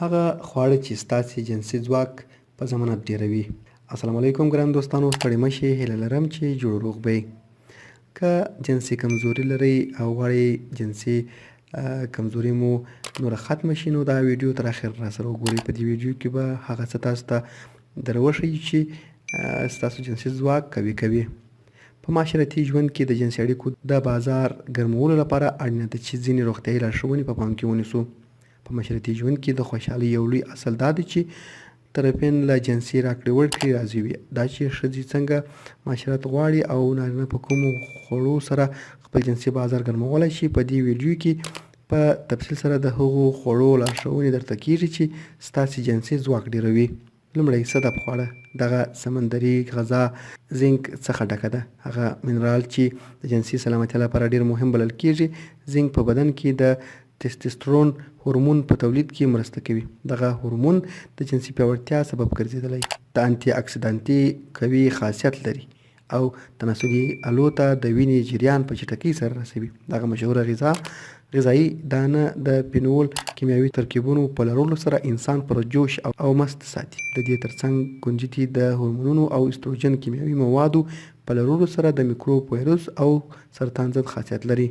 هغه خواړه چې ستاسې جنسي ځواک په ضمانت ډیروي. السلام علیکم ګران دوستانو، ستړي مه شئ، هیله لرم چې جوړ روغ به یې. که جنسي کمزوري لرئ او غواړئ جنسي کمزوري مو نوره ختمه شي، نو دا ویډیو تر اخر راسره وګورئ. په دې ویډیو کې به هغه څه تاسو ته در وښیي چې ستاسو جنسي ځواک قوي کوي. په معاشرتي ژوند کې د جنسي اړیکو د بازار ګرمولو لپاره اړینه ده چې ځینې روغتیایي لارښوونې په پام کې ونیسو. په معاشرتي ژوند کې د خوشحالۍ یو لوی اصل دا دی چې طرفین له جنسي راکړې ورکړې راضي وي. دا چې ښځې څنګه معاشرت غواړي او نارینه په کومو خوړو سره خپل جنسي بازار ګرمولی شي، په دې ویډیو کې په تفصیل سره د هغو خوړو لارښوونې درته کېږي چې ستاسې جنسي ځواک ډیروي. لومړی صدف خواړه. دغه سمندري غذا زینک څخه ډکه ده. هغه منرال چې د جنسي سلامتیا لپاره ډیر مهم بلل کېږي. زینک په بدن کې د تستوسترون هورمون په تولید کې مرسته کوي. دغه هورمون د جنسي پیاوړتیا سبب ګرځېدلی. د انټي اکسیدانتي قوي خاصیت لري او تناسلي الو ته د وینې جریان په چټکۍ سره رسوي. دغه مشهوره غذایي دانه د پینول کیمیاوي ترکیبونو په لرلو سره انسان پر جوش او مست ساتي. د دې ترڅنګ کنجدي د هورمونونو او استروجن کیمیاوي موادو په لرلو سره د میکروب، ویروس او سرطان ضد خاصیت لري.